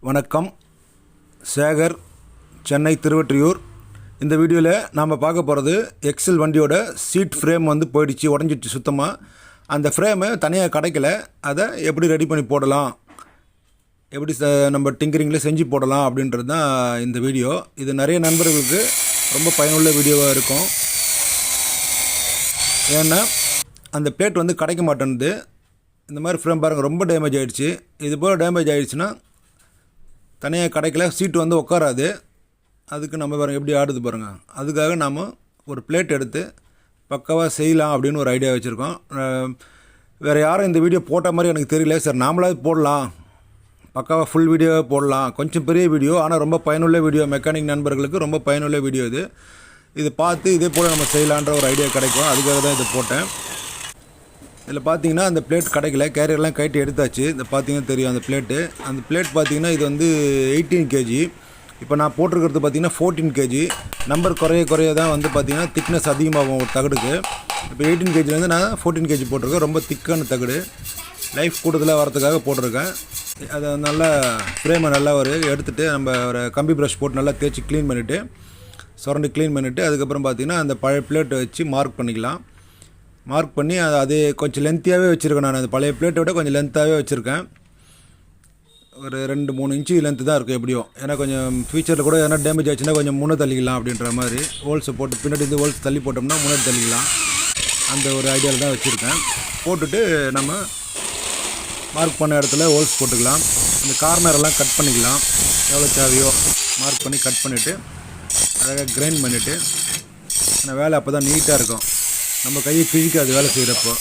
வணக்கம். சேகர், சென்னை திருவொற்றியூர். இந்த வீடியோவில் நாம் பார்க்க போகிறது எக்ஸல் வண்டியோட சீட் ஃப்ரேம் வந்து போயிடுச்சு, உடஞ்சிடுச்சு சுத்தமாக. அந்த ஃப்ரேமு தனியாக கிடைக்கல. அதை எப்படி ரெடி பண்ணி போடலாம், எப்படி நம்ம டிங்கரிங்கில் செஞ்சு போடலாம் அப்படின்றது தான் இந்த வீடியோ. இது நிறைய நண்பர்களுக்கு ரொம்ப பயனுள்ள வீடியோவாக இருக்கும். ஏன்னா அந்த பிளேட் வந்து கிடைக்க மாட்டேன்து. இந்த மாதிரி ஃப்ரேம் பாருங்கள், ரொம்ப டேமேஜ் ஆகிடுச்சு. இது போல் டேமேஜ் ஆகிடுச்சுன்னா தனியாக கிடைக்கல, சீட்டு வந்து உட்காராது. அதுக்கு நம்ம பாருங்கள் எப்படி ஆடுது பாருங்கள். அதுக்காக நாம் ஒரு பிளேட் எடுத்து பக்காவாக செய்யலாம் அப்படின்னு ஒரு ஐடியா வச்சுருக்கோம். வேறு யாரும் இந்த வீடியோ போட்ட மாதிரி எனக்கு தெரியல. சார் நாமளாவது போடலாம், பக்காவாக ஃபுல் வீடியோவே போடலாம். கொஞ்சம் பெரிய வீடியோ, ஆனால் ரொம்ப பயனுள்ள வீடியோ. மெக்கானிக் நண்பர்களுக்கு ரொம்ப பயனுள்ள வீடியோ இது பார்த்து இதே போல் நம்ம செய்யலான்ற ஒரு ஐடியா கிடைக்கும். அதுக்காக தான் இதை போட்டேன். இதில் பார்த்தீங்கன்னா அந்த பிளேட் கிடைக்கல, கேரியர்லாம் கைட்டு எடுத்தாச்சு. இந்த பார்த்தீங்கன்னா தெரியும் அந்த பிளேட் பார்த்தீங்கன்னா இது வந்து 18 கேஜி. இப்போ நான் போட்டிருக்கிறது பார்த்தீங்கன்னா 14 கேஜி. நம்பர் குறைய தான் வந்து பார்த்தீங்கன்னா திக்னஸ் அதிகமாகும் ஒரு தகடுக்கு. இப்போ 18 கேஜிலேருந்து நான் 14 கேஜி போட்டிருக்கேன். ரொம்ப திக்கான தகடு, லைஃப் கூடுதலாக வரதுக்காக போட்டிருக்கேன். அதை நல்லா ஃப்ரேமை நல்லா எடுத்துகிட்டு நம்ம ஒரு கம்பி ப்ரஷ் போட்டு நல்லா தேய்ச்சி க்ளீன் பண்ணிவிட்டு, சுரண்டி க்ளீன் பண்ணிவிட்டு, அதுக்கப்புறம் பார்த்தீங்கன்னா அந்த பழைய பிளேட்டை வச்சு மார்க் பண்ணிக்கலாம். மார்க் பண்ணி அது கொஞ்சம் லென்த்தியாகவே வச்சுருக்கேன். நான் அந்த பழைய பிளேட்டை விட கொஞ்சம் லென்த்தாகவே வச்சுருக்கேன். ஒரு 2-3 இன்ச்சு லென்த்து தான் இருக்கும் எப்படியும். ஏன்னா கொஞ்சம் ஃபியூச்சரில் கூட எதனா டேமேஜ் ஆச்சுன்னா கொஞ்சம் முன்னே தள்ளிக்கலாம் அப்படின்ற மாதிரி. ஹோல்ஸை போட்டு பின்னாடி இந்த ஹோல்ஸ் தள்ளி போட்டோம்னா முன்னாடி தள்ளிக்கலாம். அந்த ஒரு ஐடியாவில் தான் வச்சுருக்கேன். போட்டுட்டு நம்ம மார்க் பண்ண இடத்துல ஹோல்ஸ் போட்டுக்கலாம். அந்த கார்னரெல்லாம் கட் பண்ணிக்கலாம். எவ்வளோ தேவையோ மார்க் பண்ணி கட் பண்ணிவிட்டு அழகாக கிரைண்ட் பண்ணிவிட்டு, அந்த வேலை அப்போ தான் நீட்டாக இருக்கும். நம்ம கையை கிழிக்காது வேலை செய்கிறப்போ.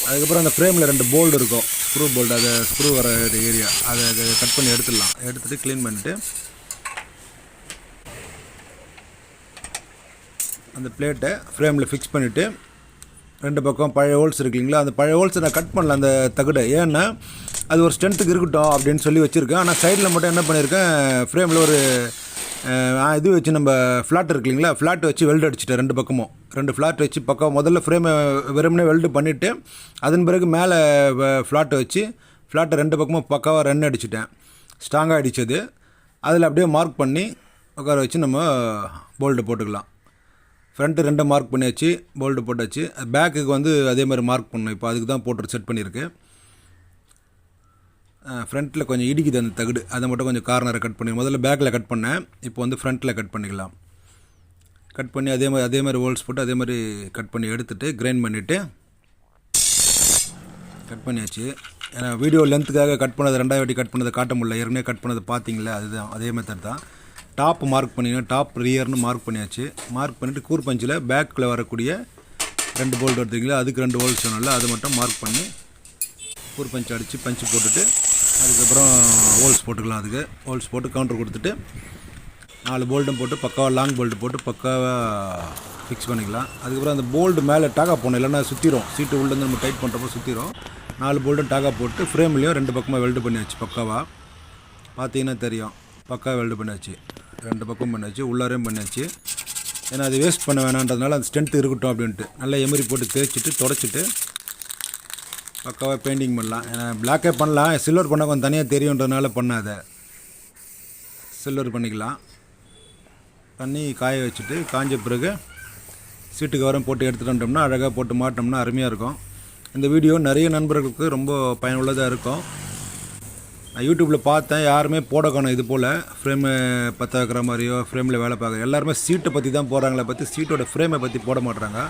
அதுக்கப்புறம் அந்த ஃப்ரேமில் 2 போல்டு இருக்கும், ஸ்க்ரூ போல்டு. அதை ஸ்க்ரூ வர ஏரியா அதை கட் பண்ணி எடுத்துடலாம். எடுத்துகிட்டு க்ளீன் பண்ணிவிட்டு அந்த பிளேட்டை ஃப்ரேமில் ஃபிக்ஸ் பண்ணிவிட்டு 2 பக்கம் பழைய ஹோல்ஸ் இருக்குங்களா, அந்த பழைய ஹோல்ஸை நான் கட் பண்ணல அந்த தகடை. ஏன்னா அது ஒரு ஸ்ட்ரென்த்துக்கு இருக்கட்டும் அப்படின்னு சொல்லி வச்சுருக்கேன். ஆனால் சைடில் மட்டும் என்ன பண்ணியிருக்கேன், ஃப்ரேமில் ஒரு இது வச்சு நம்ம ஃப்ளாட் இருக்கு இல்லைங்களா, ஃப்ளாட் வச்சு வெல்டு அடிச்சிட்டேன். 2 பக்கமும் 2 ஃப்ளாட் வச்சு பக்கம் முதல்ல ஃப்ரேமை வெறுமனே வெல்டு பண்ணிவிட்டு, அதன் பிறகு மேலே ஃப்ளாட்டை வச்சு ஃப்ளாட்டை 2 பக்கமும் பக்காவாக ரன் அடிச்சிட்டேன். ஸ்ட்ராங்காக அடித்தது. அதில் அப்படியே மார்க் பண்ணி உட்கார வச்சு நம்ம போல்டு போட்டுக்கலாம். ஃப்ரண்ட்டு 2 மார்க் பண்ணியாச்சு, போல்டு போட்டாச்சு. பேக்குக்கு வந்து அதே மாதிரி மார்க் பண்ணணும். இப்போ அதுக்கு தான் போட்டு செட் பண்ணியிருக்கு. ஃப்ரண்ட்டில் கொஞ்சம் இடிக்குது அந்த தகடு, அதை மட்டும் கொஞ்சம் கார்னரை கட் பண்ணி, முதல்ல பேக்கில் கட் பண்ணேன், இப்போ வந்து ஃப்ரண்ட்டில் கட் பண்ணிக்கலாம். கட் பண்ணி அதே மாதிரி ஹோல்ஸ் போட்டு அதே மாதிரி கட் பண்ணி எடுத்துகிட்டு கிரைண்ட் பண்ணிவிட்டு கட் பண்ணியாச்சு. ஏன்னா வீடியோ லென்த்துக்காக கட் பண்ணது 2வது வாட்டி கட் பண்ணதை காட்ட முடியல. ஏற்கனவே கட் பண்ணதை பார்த்தீங்களா, அதுதான் அதே மெத்தட் தான். டாப் மார்க் பண்ணிங்கன்னா டாப் ரியர்னு மார்க் பண்ணியாச்சு. மார்க் பண்ணிவிட்டு கூர் பஞ்சில் பேக்கில் வரக்கூடிய 2 போல்ட் எடுத்துக்கிங்களா, அதுக்கு 2 ஹோல்ஸ் சொன்னால அதை மட்டும் மார்க் பண்ணி கூர் பஞ்சு அடித்து பஞ்சு போட்டுட்டு அதுக்கப்புறம் ஹோல்ஸ் போட்டுக்கலாம். அதுக்கு ஹோல்ஸ் போட்டு கவுண்டர் கொடுத்துட்டு 4 போல்ட்டும் போட்டு பக்காவாக லாங் போல்ட்டு போட்டு பக்காவாக ஃபிக்ஸ் பண்ணிக்கலாம். அதுக்கப்புறம் அந்த போல்டு மேலே டாகா போடணும், இல்லைன்னா சுற்றிடும். சீட்டு உள்ளேருந்து நம்ம டைட் பண்ணுறப்போ சுற்றிடும். 4 போல்ட்டும் டாகா போட்டு ஃப்ரேம்லேயும் 2 பக்கமாக வெல்டு பண்ணியாச்சு. பக்காவாக பார்த்தீங்கன்னா தெரியும், பக்காவாக வெல்டு பண்ணியாச்சு. 2 பக்கம் பண்ணியாச்சு, உள்ளாரையும் பண்ணியாச்சு. ஏன்னா அது வேஸ்ட் பண்ண வேணான்றதுனால அந்த ஸ்ட்ரென்த்து இருக்கட்டும் அப்படின்ட்டு நல்லா எமரி போட்டு தேய்ச்சிட்டு தொடச்சிட்டு பக்காவாக பெயிண்டிங் பண்ணலாம். ஏன்னா பிளாக்கே பண்ணலாம், சில்வர் பண்ணால் கொஞ்சம் தனியாக தெரியுன்றதுனால பண்ணாத சில்வர் பண்ணிக்கலாம். பண்ணி காய வச்சுட்டு காஞ்ச பிறகு சீட்டு கவரம் போட்டு எடுத்துகிட்டு வந்தோம்னா அழகாக போட்டு மாட்டோம்னா அருமையாக இருக்கும். இந்த வீடியோ நிறைய நண்பர்களுக்கு ரொம்ப பயனுள்ளதாக இருக்கும். நான் யூடியூப்பில் பார்த்தேன், யாருமே போட காணும் இது போல் ஃப்ரேமு பற்ற வைக்கிற மாதிரியோ ஃப்ரேமில் வேலை பார்க்க. எல்லாருமே சீட்டை பற்றி தான் போடுறாங்களே பற்றி சீட்டோட ஃப்ரேமை பற்றி போட மாட்டுறாங்க.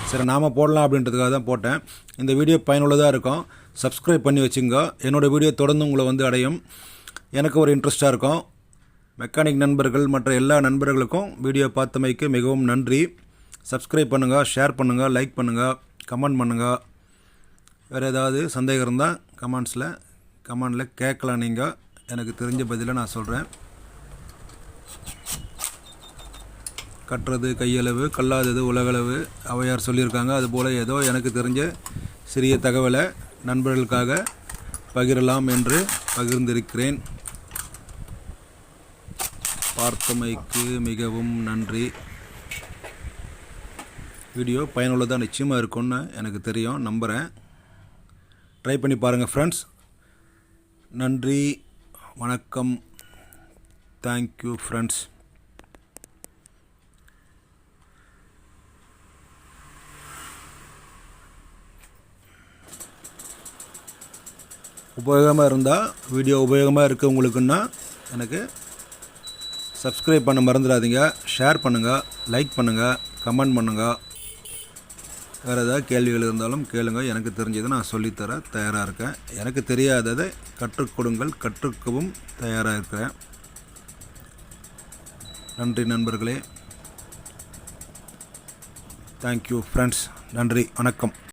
சரி நாம் போடலாம் அப்படின்றதுக்காக தான் போட்டேன். இந்த வீடியோ பயனுள்ளதாக இருக்கும். சப்ஸ்கிரைப் பண்ணி வச்சுங்க. என்னோடய வீடியோ தொடர்ந்து உங்களை வந்து அடையும். எனக்கு ஒரு இன்ட்ரெஸ்ட்டாக இருக்கும். மெக்கானிக் நண்பர்கள் மற்ற எல்லா நண்பர்களுக்கும் வீடியோ பார்த்தமைக்கு மிகவும் நன்றி. சப்ஸ்கிரைப் பண்ணுங்கள், ஷேர் பண்ணுங்கள், லைக் பண்ணுங்கள், கமெண்ட் பண்ணுங்கள். வேறு ஏதாவது சந்தேகம் இருந்தால் கமெண்டில் கேட்கலாம். நீங்கள் எனக்கு தெரிஞ்ச பதிலை நான் சொல்கிறேன். கட்டுறது கையளவு, கல்லாதது உலகளவு அவையார் சொல்லியிருக்காங்க. அதுபோல் ஏதோ எனக்கு தெரிஞ்ச சிறிய தகவலை நண்பர்களுக்காக பகிரலாம் என்று பகிர்ந்திருக்கிறேன். பார்த்தமைக்கு மிகவும் நன்றி. வீடியோ பயனுள்ளதாக நிச்சயமாக இருக்கும்னு எனக்கு தெரியும், நம்புகிறேன். ட்ரை பண்ணி பாருங்கள் ஃப்ரெண்ட்ஸ். நன்றி, வணக்கம். Thank you friends. உபயோகமாக இருந்தால், வீடியோ உபயோகமாக இருக்குது உங்களுக்குன்னா எனக்கு சப்ஸ்கிரைப் பண்ண மறந்துடாதீங்க. ஷேர் பண்ணுங்கள், லைக் பண்ணுங்கள், கமெண்ட் பண்ணுங்கள். வேறு ஏதாவது கேள்விகள் இருந்தாலும் கேளுங்க. எனக்கு தெரிஞ்சதை நான் சொல்லித்தர தயாராக இருக்கேன். எனக்கு தெரியாததை கற்றுக் கொடுங்கள், கற்றுக்கவும் தயாராக இருக்கிறேன். நன்றி நண்பர்களே. Thank you friends. நன்றி, வணக்கம்.